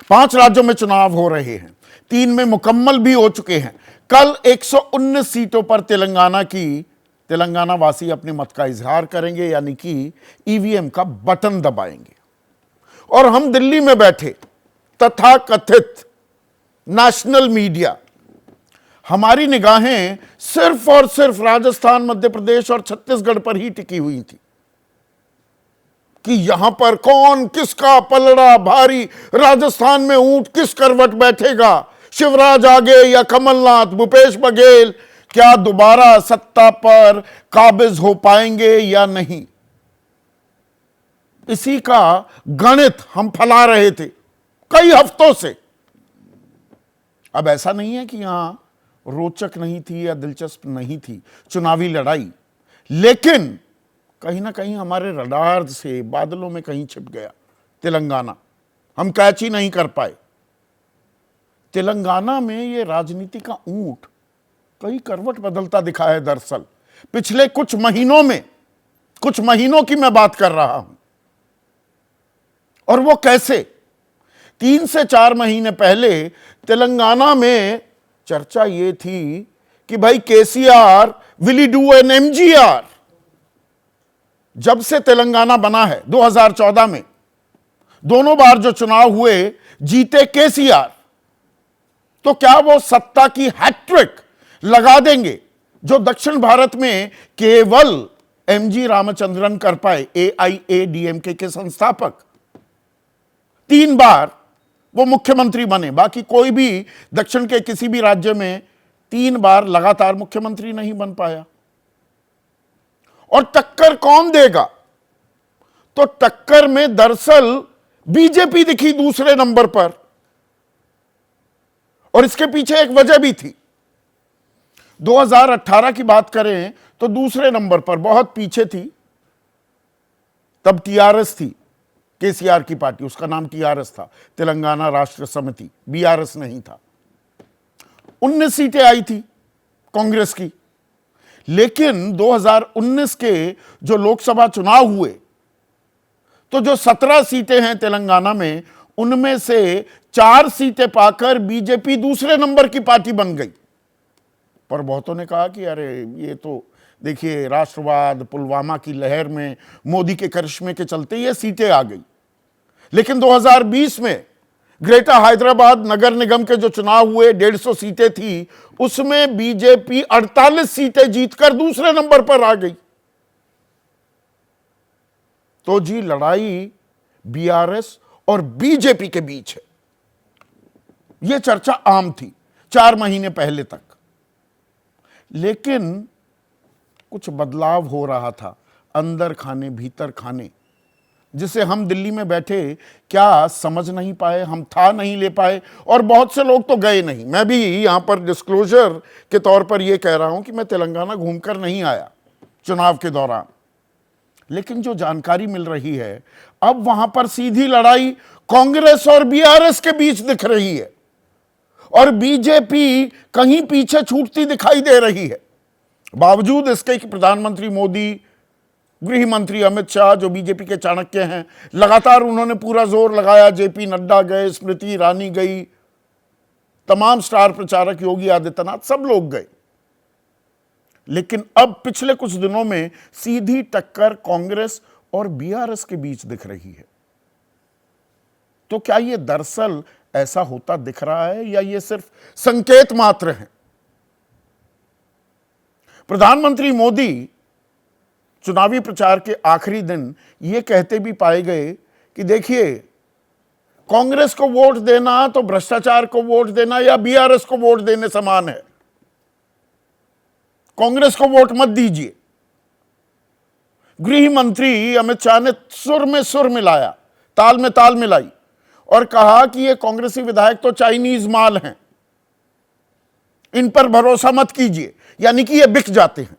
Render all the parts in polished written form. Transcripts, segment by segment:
5 राज्यों में चुनाव हो रहे हैं, 3 में मुकम्मल भी हो चुके हैं। कल 119 सीटों पर तेलंगाना वासी अपने मत का इजहार करेंगे, यानी कि ईवीएम का बटन दबाएंगे। और हम दिल्ली में बैठे तथाकथित नेशनल मीडिया, हमारी निगाहें सिर्फ और सिर्फ राजस्थान, मध्य प्रदेश और छत्तीसगढ़ पर ही टिकी हुई थी कि यहां पर कौन किसका पलड़ा भारी, राजस्थान में ऊंट किस करवट बैठेगा, शिवराज आगे या कमलनाथ, भूपेश बघेल क्या दोबारा सत्ता पर काबिज हो पाएंगे या नहीं। इसी का गणित हम फैला रहे थे कई हफ्तों से। अब ऐसा नहीं है कि यहां रोचक नहीं थी या दिलचस्प नहीं थी चुनावी लड़ाई, लेकिन कहीं ना कहीं हमारे रडार से बादलों में कहीं छिप गया तेलंगाना, हम कैच ही नहीं कर पाए। तेलंगाना में ये राजनीति का ऊंट कई करवट बदलता दिखा है। दरअसल पिछले कुछ महीनों की मैं बात कर रहा हूं। और वो कैसे? 3 से 4 महीने पहले तेलंगाना में चर्चा ये थी कि भाई KCR will he do an MGR. जब से तेलंगाना बना है 2014 में, दोनों बार जो चुनाव हुए जीते केसीआर, तो क्या वो सत्ता की हैट्रिक लगा देंगे जो दक्षिण भारत में केवल एमजी रामचंद्रन कर पाए, एआईएडीएमके के संस्थापक। 3 बार वो मुख्यमंत्री बने, बाकी कोई भी दक्षिण के किसी भी राज्य में 3 बार लगातार मुख्यमंत्री नहीं बन पाया। और टक्कर कौन देगा? तो टक्कर में दरअसल बीजेपी दिखी दूसरे नंबर पर, और इसके पीछे एक वजह भी थी। 2018 की बात करें तो दूसरे नंबर पर, बहुत पीछे थी, तब टीआरएस थी, केसीआर की पार्टी, उसका नाम टीआरएस था, तेलंगाना राष्ट्र समिति, बीआरएस नहीं था। 19 सीटें आई थी कांग्रेस की। लेकिन 2019 के जो लोकसभा चुनाव हुए, तो जो 17 सीटें हैं तेलंगाना में, उनमें से 4 सीटें पाकर बीजेपी दूसरे नंबर की पार्टी बन गई। पर बहुतों ने कहा कि अरे ये तो देखिए राष्ट्रवाद, पुलवामा की लहर में मोदी के करिश्मे के चलते ये सीटें आ गई। लेकिन 2020 में ग्रेटर हैदराबाद नगर निगम के जो चुनाव हुए, 150 सीटें थी, उसमें बीजेपी 48 सीटें जीतकर दूसरे नंबर पर आ गई। तो जी लड़ाई बीआरएस और बीजेपी के बीच है, यह चर्चा आम थी 4 महीने पहले तक। लेकिन कुछ बदलाव हो रहा था अंदर खाने भीतर खाने, जिसे हम दिल्ली में बैठे क्या समझ नहीं पाए, हम था नहीं ले पाए, और बहुत से लोग तो गए नहीं। मैं भी यहां पर डिस्क्लोजर के तौर पर यह कह रहा हूं कि मैं तेलंगाना घूमकर नहीं आया चुनाव के दौरान, लेकिन जो जानकारी मिल रही है, अब वहां पर सीधी लड़ाई कांग्रेस और बीआरएस के बीच दिख रही है, और बीजेपी कहीं पीछे छूटती दिखाई दे रही है। बावजूद इसके कि प्रधानमंत्री मोदी, गृह मंत्री अमित शाह जो बीजेपी के चाणक्य हैं, लगातार उन्होंने पूरा जोर लगाया, जेपी नड्डा गए, स्मृति ईरानी गई, तमाम स्टार प्रचारक योगी आदित्यनाथ, सब लोग गए। लेकिन अब पिछले कुछ दिनों में सीधी टक्कर कांग्रेस और बीआरएस के बीच दिख रही है। तो क्या यह दरअसल ऐसा होता दिख रहा है या यह सिर्फ संकेत मात्र है? प्रधानमंत्री मोदी चुनावी प्रचार के आखिरी दिन यह कहते भी पाए गए कि देखिए, कांग्रेस को वोट देना तो भ्रष्टाचार को वोट देना या बीआरएस को वोट देने समान है, कांग्रेस को वोट मत दीजिए। गृह मंत्री अमित शाह ने सुर में सुर मिलाया, ताल में ताल मिलाई, और कहा कि ये कांग्रेसी विधायक तो चाइनीज माल हैं, इन पर भरोसा मत कीजिए, यानी कि ये बिक जाते हैं।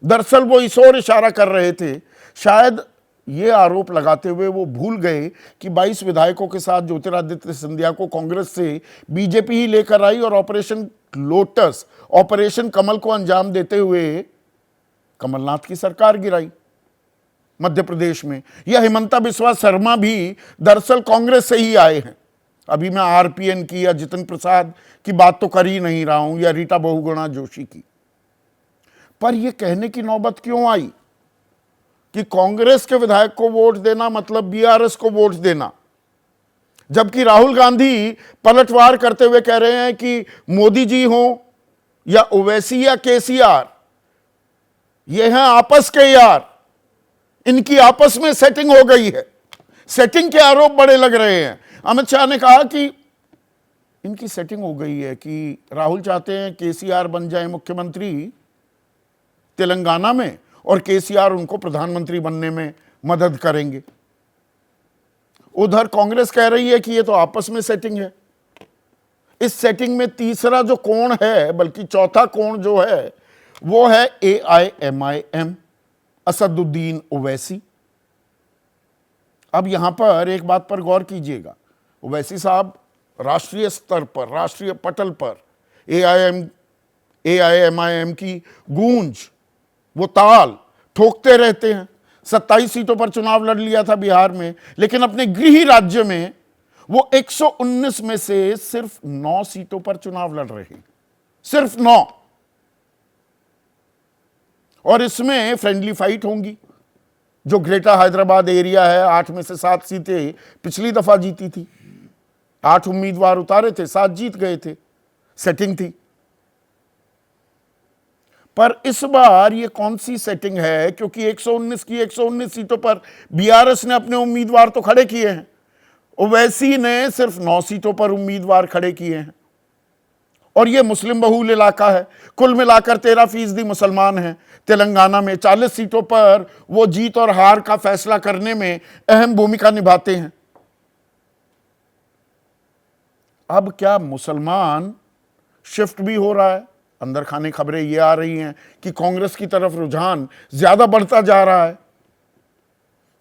दरअसल वो इस ओर इशारा कर रहे थे, शायद ये आरोप लगाते हुए वो भूल गए कि 22 विधायकों के साथ ज्योतिरादित्य सिंधिया को कांग्रेस से बीजेपी ही लेकर आई, और ऑपरेशन लोटस, ऑपरेशन कमल को अंजाम देते हुए कमलनाथ की सरकार गिराई मध्य प्रदेश में। यह हिमंता बिस्वा शर्मा भी दरअसल कांग्रेस से ही आए हैं, अभी मैं आरपीएन की या जितिन प्रसाद की बात तो कर ही नहीं रहा हूं, या रीटा बहुगुणा जोशी की। पर यह कहने की नौबत क्यों आई कि कांग्रेस के विधायक को वोट देना मतलब बीआरएस को वोट देना, जबकि राहुल गांधी पलटवार करते हुए कह रहे हैं कि मोदी जी हो या ओवैसी या केसीआर, ये हैं आपस के यार, इनकी आपस में सेटिंग हो गई है। सेटिंग के आरोप बड़े लग रहे हैं। अमित शाह ने कहा कि इनकी सेटिंग हो गई है कि राहुल चाहते हैं केसीआर बन जाए मुख्यमंत्री तेलंगाना में और केसीआर उनको प्रधानमंत्री बनने में मदद करेंगे। उधर कांग्रेस कह रही है कि ये तो आपस में सेटिंग है। इस सेटिंग में तीसरा जो कोण है, बल्कि चौथा कोण जो है, वो है AIMIM, असदुद्दीन ओवैसी। अब यहां पर एक बात पर गौर कीजिएगा, ओवैसी साहब राष्ट्रीय स्तर पर, राष्ट्रीय पटल पर AIMIM की गूंज, वो ताल ठोकते रहते हैं। 27 सीटों पर चुनाव लड़ लिया था बिहार में, लेकिन अपने गृह राज्य में वो 119 में से सिर्फ 9 सीटों पर चुनाव लड़ रहे हैं, सिर्फ 9। और इसमें फ्रेंडली फाइट होंगी। जो ग्रेटर हैदराबाद एरिया है, 8 में से 7 सीटें पिछली दफा जीती थी, 8 उम्मीदवार उतारे थे, 7 जीत गए थे, सेटिंग थी। पर इस बार ये कौन सी सेटिंग है, क्योंकि 119 की 119 सीटों पर बीआरएस ने अपने उम्मीदवार तो खड़े किए हैं, ओवैसी ने सिर्फ 9 सीटों पर उम्मीदवार खड़े किए हैं। और ये मुस्लिम बहुल इलाका है, कुल मिलाकर 13% मुसलमान हैं। तेलंगाना में 40 सीटों पर वो जीत और हार का फैसला करने में अहम भूमिका निभाते हैं। अब क्या मुसलमान शिफ्ट भी हो रहा है? अंदर खाने खबरें ये आ रही हैं कि कांग्रेस की तरफ रुझान ज्यादा बढ़ता जा रहा है।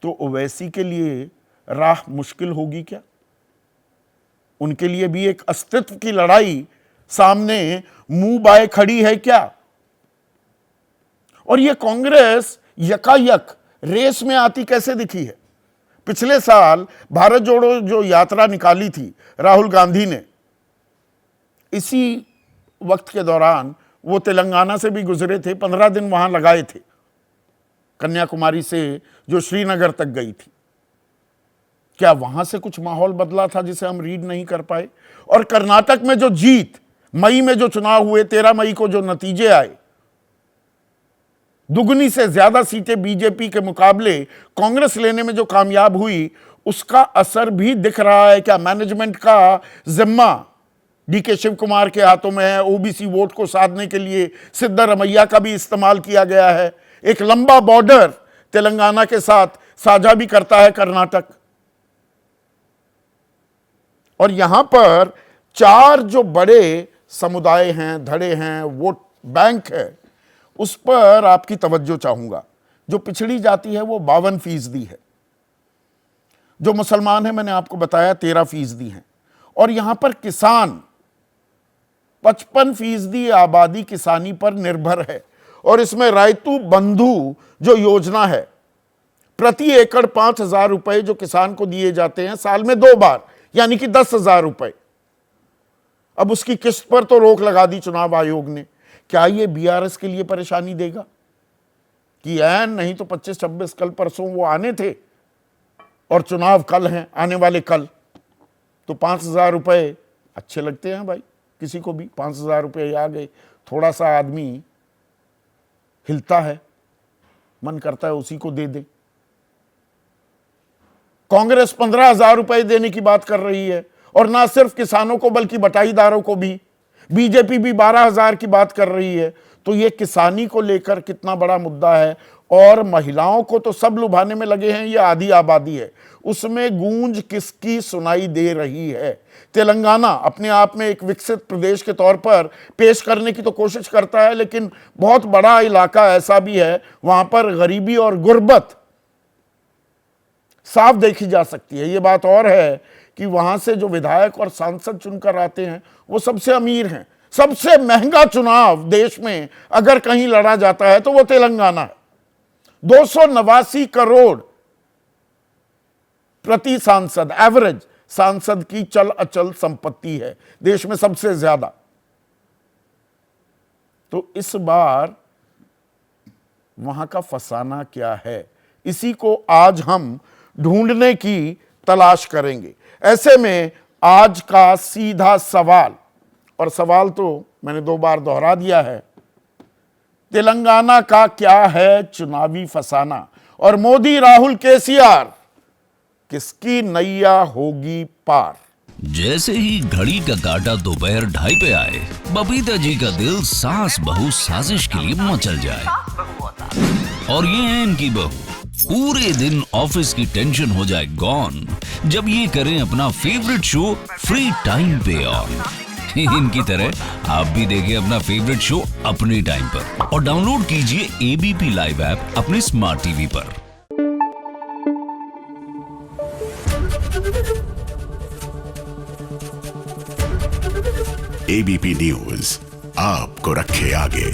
तो ओवैसी के लिए राह मुश्किल होगी क्या? उनके लिए भी एक अस्तित्व की लड़ाई सामने मुंह बाए खड़ी है क्या? और ये कांग्रेस यकायक रेस में आती कैसे दिखी है? पिछले साल भारत जोड़ो जो यात्रा निकाली थी राहुल गांधी ने, इसी वक्त के दौरान वो तेलंगाना से भी गुजरे थे, 15 दिन वहां लगाए थे, कन्याकुमारी से जो श्रीनगर तक गई थी। क्या वहां से कुछ माहौल बदला था जिसे हम रीड नहीं कर पाए? और कर्नाटक में जो जीत, मई में जो चुनाव हुए, 13 मई को जो नतीजे आए, दुगनी से ज्यादा सीटें बीजेपी के मुकाबले कांग्रेस लेने में जो कामयाब हुई, उसका असर भी दिख रहा है क्या? मैनेजमेंट का जिम्मा डीके शिव कुमार के हाथों में है। ओबीसी वोट को साधने के लिए सिद्धारमैया का भी इस्तेमाल किया गया है। एक लंबा बॉर्डर तेलंगाना के साथ साझा भी करता है कर्नाटक। और यहां पर 4 जो बड़े समुदाय हैं, धड़े हैं, वोट बैंक है, उस पर आपकी तवज्जो चाहूंगा। जो पिछड़ी जाति है वो 52% है, जो मुसलमान है मैंने आपको बताया 13% है, और यहां पर किसान 55% आबादी किसानी पर निर्भर है। और इसमें रायतू बंधु जो योजना है, प्रति एकड़ 5,000 रुपए जो किसान को दिए जाते हैं साल में 2 बार, यानी कि 10,000 रुपए। अब उसकी किस्त पर तो रोक लगा दी चुनाव आयोग ने। क्या यह बीआरएस के लिए परेशानी देगा कि नहीं तो 25-26 कल परसों वो आने थे और चुनाव कल हैं, आने वाले कल, तो 5,000 रुपए अच्छे लगते हैं भाई, किसी को भी 5,000 रुपए आ गए, थोड़ा सा आदमी हिलता है, मन करता है उसी को दे दे। कांग्रेस 15,000 रुपए देने की बात कर रही है, और ना सिर्फ किसानों को बल्कि बटाईदारों को भी। बीजेपी भी 12,000 की बात कर रही है। तो ये किसानी को लेकर कितना बड़ा मुद्दा है। और महिलाओं को तो सब लुभाने में लगे हैं, ये आधी आबादी है, उसमें गूंज किसकी सुनाई दे रही है? तेलंगाना अपने आप में एक विकसित प्रदेश के तौर पर पेश करने की तो कोशिश करता है, लेकिन बहुत बड़ा इलाका ऐसा भी है, वहां पर गरीबी और गुर्बत साफ देखी जा सकती है। ये बात और है कि वहां से जो विधायक और सांसद चुनकर आते हैं वो सबसे अमीर हैं। सबसे महंगा चुनाव देश में अगर कहीं लड़ा जाता है तो वो तेलंगाना है। 289 करोड़ प्रति सांसद एवरेज सांसद की चल अचल संपत्ति है, देश में सबसे ज्यादा। तो इस बार वहां का फसाना क्या है, इसी को आज हम ढूंढने की तलाश करेंगे। ऐसे में आज का सीधा सवाल, और सवाल तो मैंने 2 बार दोहरा दिया है, तेलंगाना का क्या है चुनावी फसाना, और मोदी राहुल केसीआर किसकी नैया होगी पार। जैसे ही घड़ी का काटा दोपहर 2:30 पे आए, बबीता जी का दिल सास बहू साजिश के लिए मचल जाए। और ये है इनकी बहू, पूरे दिन ऑफिस की टेंशन हो जाए गॉन जब ये करें अपना फेवरेट शो फ्री टाइम पे ऑन। इनकी तरह आप भी देखें अपना फेवरेट शो अपने टाइम पर और डाउनलोड कीजिए एबीपी लाइव ऐप अपने स्मार्ट टीवी पर। एबीपी न्यूज आपको रखे आगे।